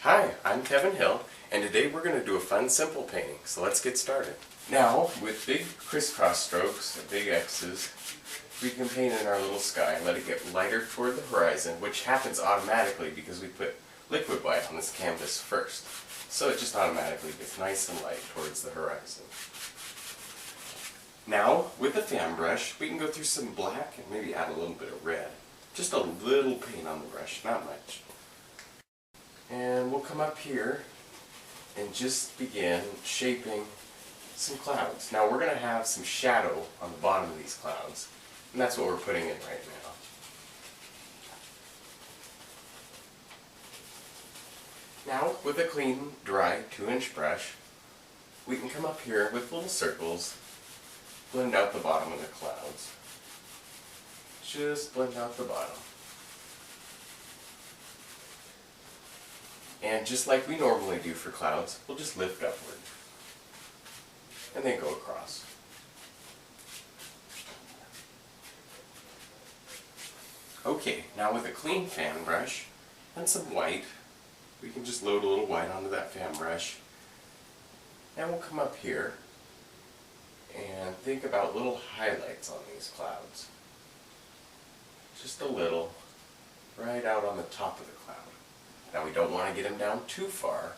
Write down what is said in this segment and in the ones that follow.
Hi, I'm Kevin Hill, and today we're going to do a fun simple painting, so let's get started. Now, with big crisscross strokes and big X's, we can paint in our little sky and let it get lighter toward the horizon, which happens automatically because we put liquid white on this canvas first. So it just automatically gets nice and light towards the horizon. Now, with a fan brush, we can go through some black and maybe add a little bit of red. Just a little paint on the brush, not much. And we'll come up here and just begin shaping some clouds. Now we're going to have some shadow on the bottom of these clouds, and that's what we're putting in right now. Now, with a clean, dry 2-inch brush, we can come up here with little circles, blend out the bottom of the clouds. Just blend out the bottom. And just like we normally do for clouds, we'll just lift upward and then go across. Okay, now with a clean fan brush and some white, we can just load a little white onto that fan brush. And we'll come up here and think about little highlights on these clouds. Just a little, right out on the top of the cloud. Now we don't want to get them down too far,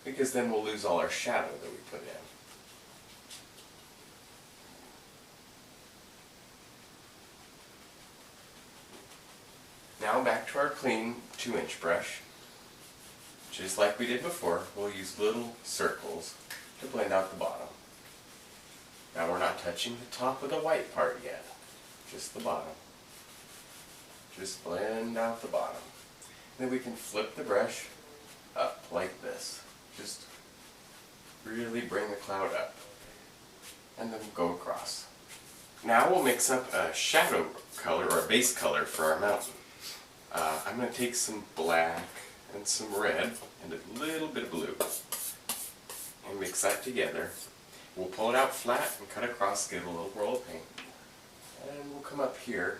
because then we'll lose all our shadow that we put in. Now back to our clean 2-inch brush. Just like we did before, we'll use little circles to blend out the bottom. Now we're not touching the top of the white part yet, just the bottom. Just blend out the bottom. Then we can flip the brush up like this. Just really bring the cloud up. And then go across. Now we'll mix up a shadow color or a base color for our mountain. I'm going to take some black and some red and a little bit of blue. And mix that together. We'll pull it out flat and cut across, give it a little roll of paint. And we'll come up here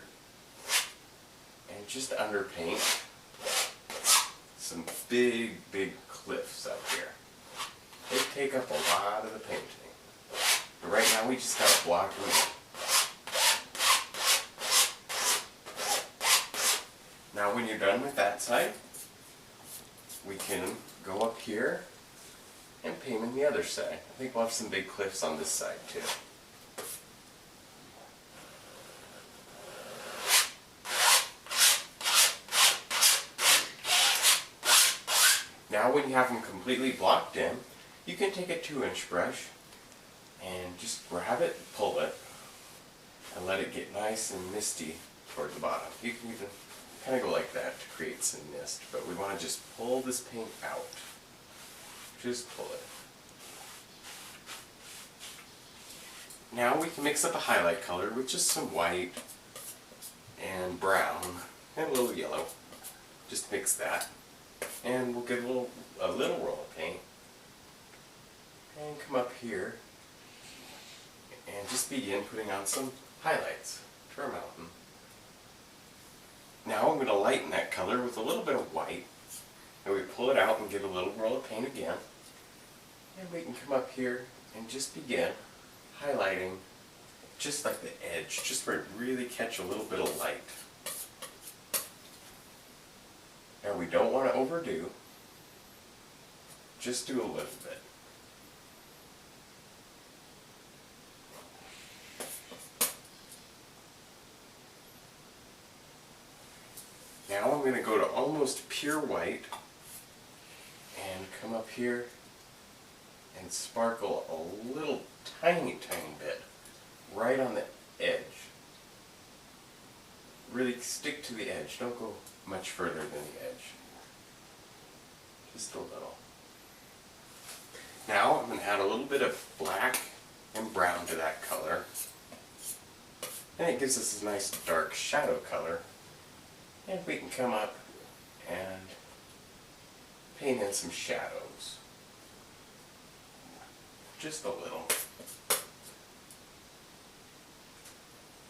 and just underpaint some big cliffs up here. They take up a lot of the painting. But right now we just got to block them in. Now when you're done with that side, we can go up here and paint on the other side. I think we'll have some big cliffs on this side too. Now when you have them completely blocked in, you can take a 2-inch brush and just grab it, pull it, and let it get nice and misty toward the bottom. You can even kind of go like that to create some mist, but we want to just pull this paint out. Just pull it. Now we can mix up a highlight color with just some white and brown and a little yellow. Just mix that. And we'll get a little roll of paint and come up here and just begin putting on some highlights to our mountain. Now I'm going to lighten that color with a little bit of white, and we pull it out and get a little roll of paint again, and we can come up here and just begin highlighting just like the edge, just where it really catch a little bit of light. Now we don't want to overdo, just do a little bit. Now I'm going to go to almost pure white and come up here and sparkle a little tiny bit right on the edge. Really stick to the edge, don't go much further than the edge. Just a little. Now I'm going to add a little bit of black and brown to that color. And it gives us this nice dark shadow color. And we can come up and paint in some shadows. Just a little.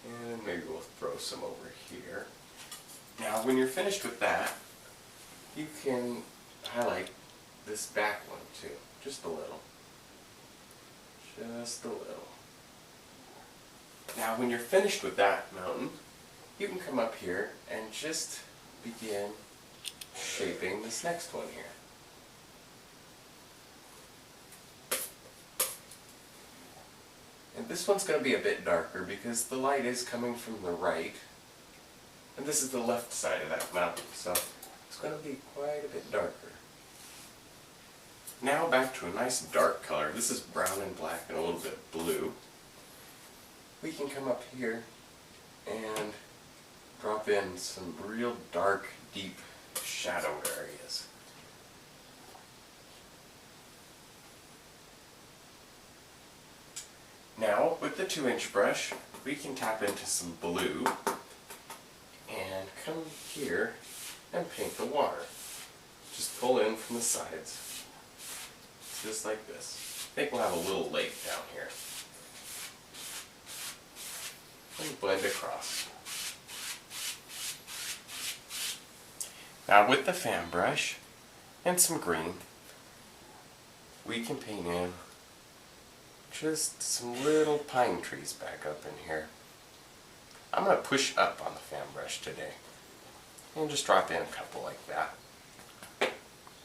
And maybe we'll throw some over here. Now when you're finished with that, you can highlight this back one too, just a little. Just a little. Now when you're finished with that mountain, you can come up here and just begin shaping this next one here. And this one's going to be a bit darker because the light is coming from the right, and this is the left side of that mountain, so it's going to be quite a bit darker. Now back to a nice dark color. This is brown and black and a little bit blue. We can come up here and drop in some real dark, deep shadow areas. Now, with the 2-inch brush, we can tap into some blue and come here and paint the water. Just pull in from the sides, just like this. I think we'll have a little lake down here. And blend across. Now with the fan brush and some green, we can paint in just some little pine trees back up in here. I'm going to push up on the fan brush today and just drop in a couple like that.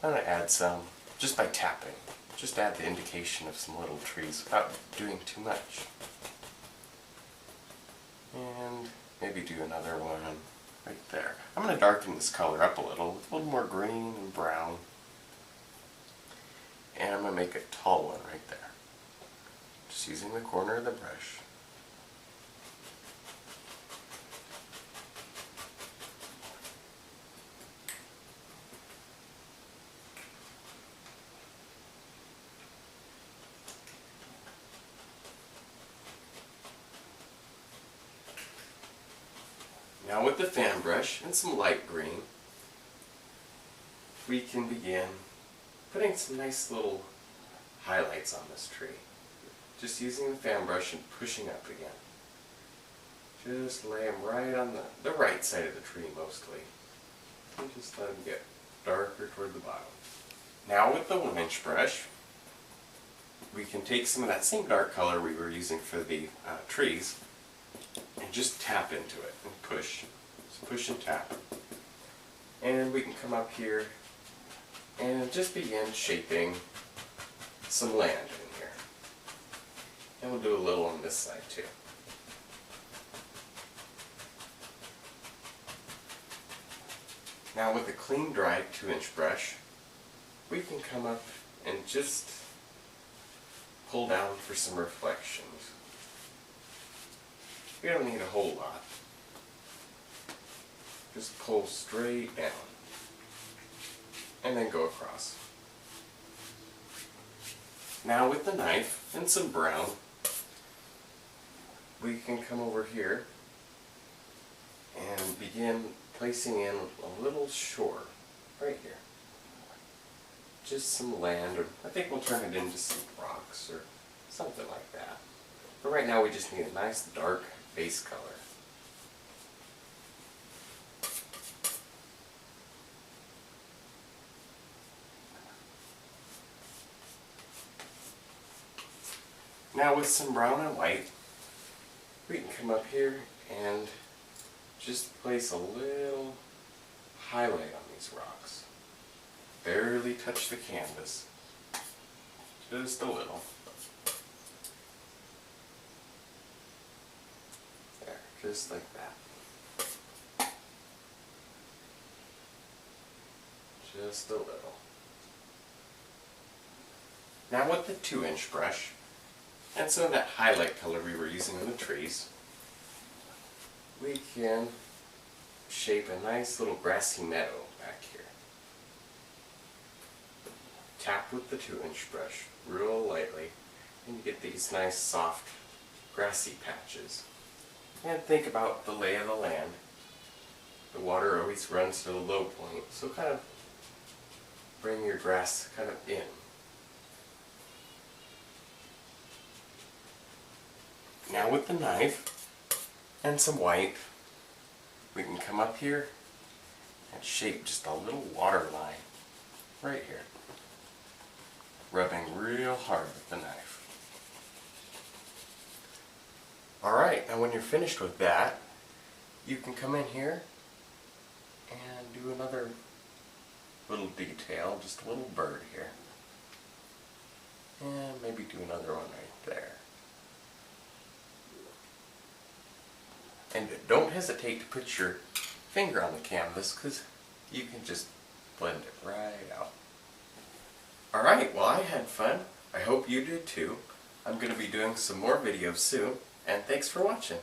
I'm going to add some just by tapping. Just add the indication of some little trees without doing too much. And maybe do another one right there. I'm going to darken this color up a little with a little more green and brown. And I'm going to make a tall one right there. Just using the corner of the brush. Now with the fan brush and some light green, we can begin putting some nice little highlights on this tree. Just using the fan brush and pushing up again. Just lay them right on the right side of the tree mostly. And just let them get darker toward the bottom. Now with the 1-inch brush, we can take some of that same dark color we were using for the trees and just tap into it and push. Just push and tap. And we can come up here and just begin shaping some land in here. And we'll do a little on this side too. Now with a clean, dry 2-inch brush, we can come up and just pull down for some reflections. We don't need a whole lot. Just pull straight down. And then go across. Now with the knife and some brown, we can come over here and begin placing in a little shore right here. Just some land, or I think we'll turn it into some rocks or something like that. But right now we just need a nice dark base color. Now with some brown and white, we can come up here and just place a little highlight on these rocks. Barely touch the canvas. Just a little. There, just like that. Just a little. Now with the 2-inch brush, and some of that highlight color we were using on the trees, we can shape a nice little grassy meadow back here. Tap with the 2-inch brush real lightly, and you get these nice soft grassy patches. And think about the lay of the land. The water always runs to the low point, so kind of bring your grass kind of in. Now with the knife and some white, we can come up here and shape just a little water line right here. Rubbing real hard with the knife. Alright, now when you're finished with that, you can come in here and do another little detail, just a little bird here. And maybe do another one right there. And don't hesitate to put your finger on the canvas, because you can just blend it right out. Alright, well, I had fun. I hope you did too. I'm going to be doing some more videos soon, and thanks for watching.